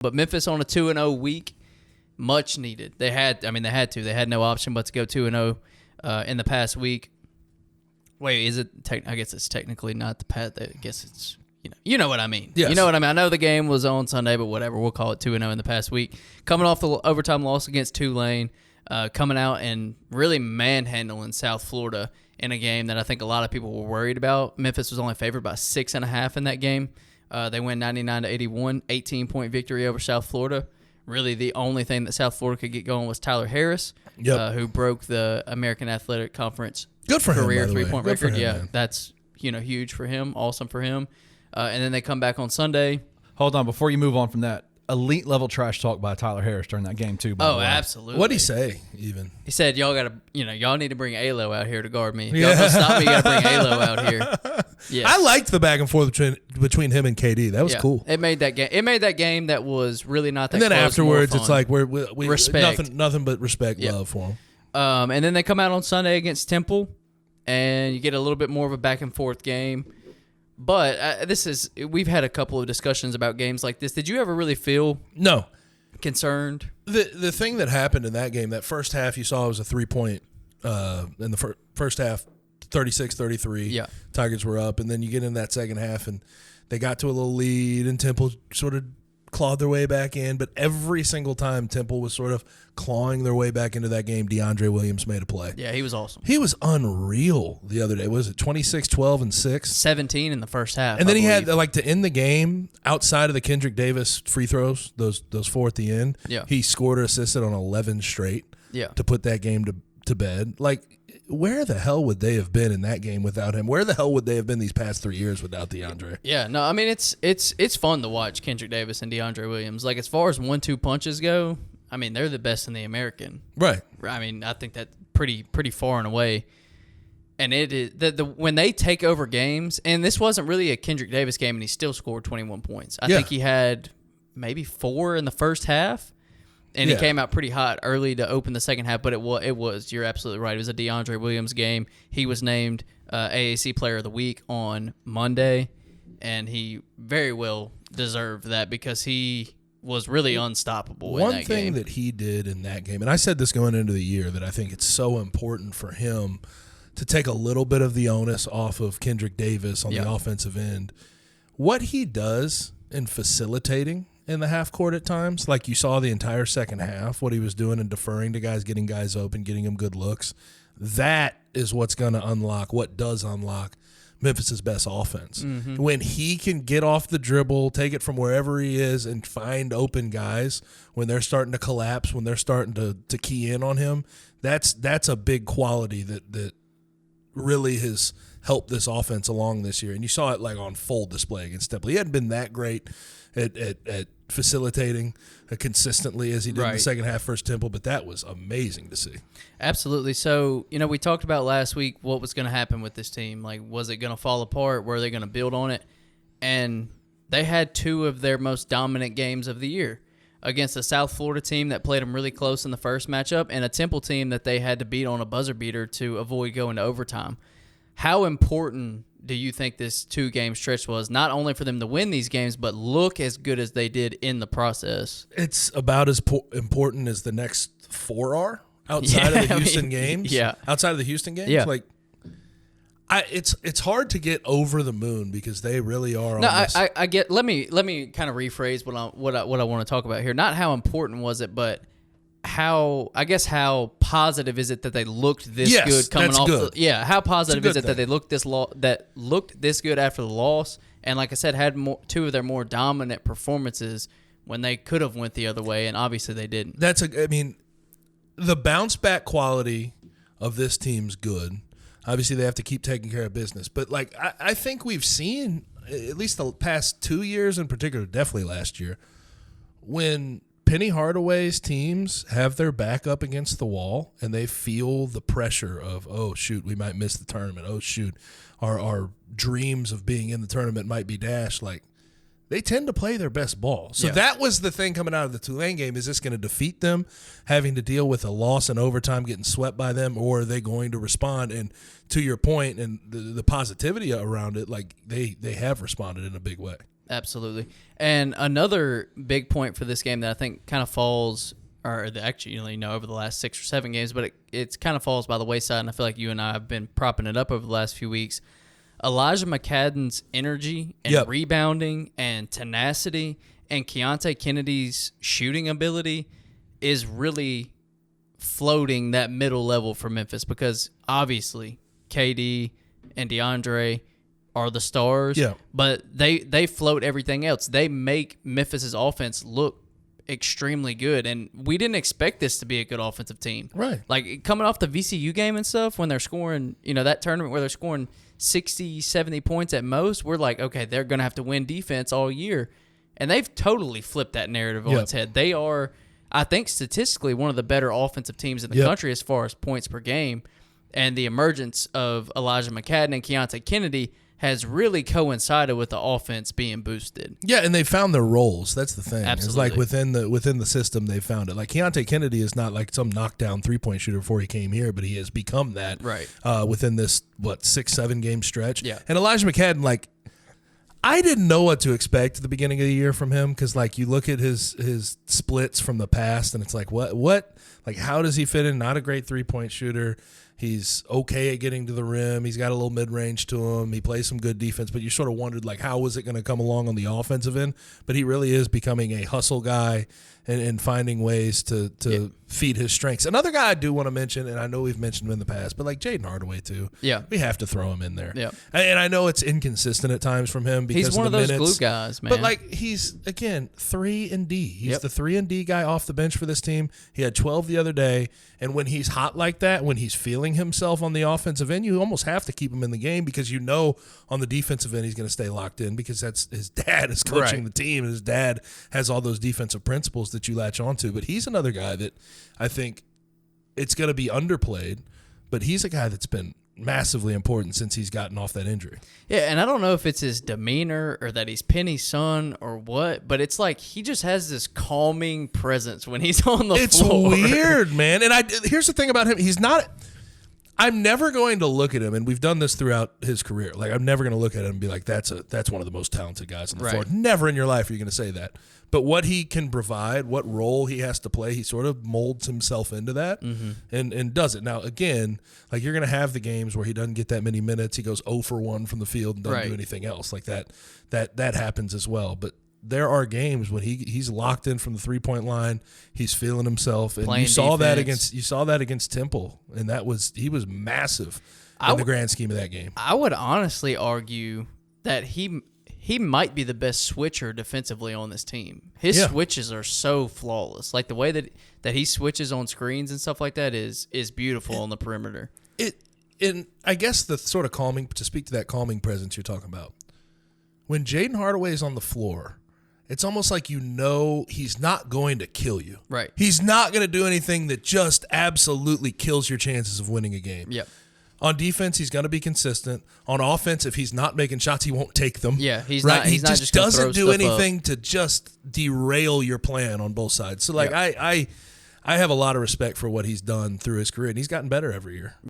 But Memphis on a 2-0 week, much needed. They had to. They had no option but to go 2-0 in the past week. Wait, is it? I guess it's technically not the past. I guess it's you know what I mean. Yes. You know what I mean. I know the game was on Sunday, but whatever. We'll call it 2-0 in the past week. Coming off the overtime loss against Tulane, coming out and really manhandling South Florida in a game that I think a lot of people were worried about. Memphis was only favored by 6.5 in that game. They win 99-81, 18-point victory over South Florida. Really, the only thing that South Florida could get going was Tyler Harris, who broke the American Athletic Conference career three-point record. Man. That's huge for him, awesome for him. And then they come back on Sunday. Hold on, before you move on from that, elite level trash talk by Tyler Harris during that game too. Oh, absolutely. What'd he say? Even he said, "Y'all gotta, y'all need to bring Alo out here to guard me. If y'all don't stop me, you gotta bring Alo out here." Yeah, I liked the back and forth between him and KD. That was cool. It made that game. It made that game that was really not that. And then close, afterwards, it's like we respect, nothing but respect, love for him. And then they come out on Sunday against Temple, and you get a little bit more of a back and forth game. But we've had a couple of discussions about games like this. Did you ever really feel concerned? The thing that happened in that game, that first half you saw was a 3-point in the first half, 36-33. Yeah. Tigers were up, and then you get in that second half, and they got to a little lead, and Temple sort of clawed their way back in. But every single time Temple was sort of clawing their way back into that game, DeAndre Williams made a play. Yeah, he was awesome. He was unreal the other day. Was it 26, 12, and 6? 17 in the first half. And then he had, to end the game, outside of the Kendrick Davis free throws, those 4 at the end, he scored or assisted on 11 straight to put that game to bed. Where the hell would they have been in that game without him? Where the hell would they have been these past 3 years without DeAndre? Yeah, no, I mean, it's fun to watch Kendrick Davis and DeAndre Williams. As far as 1-2 punches go, I mean, they're the best in the American. Right. I mean, I think that's pretty far and away. And it is when they take over games, and this wasn't really a Kendrick Davis game, and he still scored 21 points. I think he had maybe 4 in the first half. And he came out pretty hot early to open the second half, but it was you're absolutely right. It was a DeAndre Williams game. He was named AAC Player of the Week on Monday, and he very well deserved that because he was really unstoppable in that game. One thing that he did in that game, and I said this going into the year, that I think it's so important for him to take a little bit of the onus off of Kendrick Davis on the offensive end. What he does in facilitating in the half court at times, like you saw the entire second half, what he was doing and deferring to guys, getting guys open, getting them good looks, that is what's going to unlock Memphis's best offense. Mm-hmm. When he can get off the dribble, take it from wherever he is, and find open guys when they're starting to collapse, when they're starting to key in on him, that's a big quality that really has helped this offense along this year. And you saw it on full display against Temple. He hadn't been that great at facilitating consistently as he did in the second half versus Temple, but that was amazing to see. Absolutely. So, we talked about last week what was going to happen with this team. Was it going to fall apart? Were they going to build on it? And they had 2 of their most dominant games of the year against a South Florida team that played them really close in the first matchup and a Temple team that they had to beat on a buzzer beater to avoid going to overtime. How important do you think this 2-game stretch was, not only for them to win these games, but look as good as they did in the process? It's about as important as the next 4 are outside of the Houston games. Yeah. Outside of the Houston games? Yeah. It's hard to get over the moon because they really are on No, this. I get. Let me kind of rephrase what I want to talk about here. Not how important was it, but how positive is it that they looked this good coming off? Good. How positive is it thing. that they looked this good after the loss? And like I said, had 2 of their more dominant performances when they could have went the other way, and obviously they didn't. The bounce back quality of this team's good. Obviously, they have to keep taking care of business, but I think we've seen at least the past 2 years in particular, definitely last year, when Penny Hardaway's teams have their back up against the wall and they feel the pressure of, oh, shoot, we might miss the tournament. Oh, shoot, our dreams of being in the tournament might be dashed. They tend to play their best ball. So that was the thing coming out of the Tulane game. Is this going to defeat them, having to deal with a loss in overtime, getting swept by them, or are they going to respond? And to your point and the positivity around it, they have responded in a big way. Absolutely. And another big point for this game that I think kind of falls, or actually, over the last 6 or 7 games, but it's kind of falls by the wayside, and I feel like you and I have been propping it up over the last few weeks. Elijah McCadden's energy and rebounding and tenacity and Keontae Kennedy's shooting ability is really floating that middle level for Memphis, because obviously KD and DeAndre are the stars, but they float everything else. They make Memphis's offense look extremely good, and we didn't expect this to be a good offensive team. Right. Like, coming off the VCU game and stuff, when they're scoring, that tournament where they're scoring 60, 70 points at most, we're like, okay, they're going to have to win defense all year. And they've totally flipped that narrative on its head. They are, I think, statistically one of the better offensive teams in the country as far as points per game. And the emergence of Elijah McCadden and Keontae Kennedy has really coincided with the offense being boosted. Yeah, and they found their roles. That's the thing. Absolutely. It's like within the system, they found it. Like, Keontae Kennedy is not like some knockdown three-point shooter before he came here, but he has become that within this, 6-7 game stretch. Yeah. And Elijah McCadden, like, I didn't know what to expect at the beginning of the year from him, because, like, you look at his splits from the past, and it's like, what? Like, how does he fit in? Not a great three-point shooter. He's okay at getting to the rim. He's got a little mid-range to him. He plays some good defense, but you sort of wondered, like, how was it going to come along on the offensive end? But he really is becoming a hustle guy and finding ways to feed his strengths. Another guy I do want to mention, and I know we've mentioned him in the past, but like Jaden Hardaway too. Yeah. We have to throw him in there. Yeah. And I know it's inconsistent at times from him because he's one of the of those minutes, glue guys, man. But like, he's, again, 3-and-D. He's the 3-and-D guy off the bench for this team. He had 12 the other day, and when he's hot like that, when he's feeling himself on the offensive end, you almost have to keep him in the game, because on the defensive end he's going to stay locked in, because that's his dad is coaching the team, and his dad has all those defensive principles that you latch onto. But he's another guy that I think it's going to be underplayed, but he's a guy that's been massively important since he's gotten off that injury. Yeah, and I don't know if it's his demeanor or that he's Penny's son or what, but it's like he just has this calming presence when he's on the floor. It's weird, man. And here's the thing about him. I'm never going to look at him, and we've done this throughout his career. Like, I'm never going to look at him and be like, that's one of the most talented guys on the floor. Never in your life are you going to say that. But what he can provide, what role he has to play, he sort of molds himself into that and does it. Now, again, like, you're going to have the games where he doesn't get that many minutes. He goes 0 for 1 from the field and doesn't do anything else. Like, that happens as well. But there are games when he's locked in from the 3-point line. He's feeling himself, and you saw that against Temple, and he was massive in the grand scheme of that game. I would honestly argue that he might be the best switcher defensively on this team. His switches are so flawless. Like, the way that he switches on screens and stuff like that is beautiful on the perimeter. And I guess the sort of to speak to that calming presence you're talking about, when Jaden Hardaway is on the floor, it's almost like he's not going to kill you. Right. He's not going to do anything that just absolutely kills your chances of winning a game. Yep. On defense, he's going to be consistent. On offense, if he's not making shots, he won't take them. Yeah, he just doesn't do anything to just derail your plan on both sides. So, like, I have a lot of respect for what he's done through his career, and he's gotten better every year.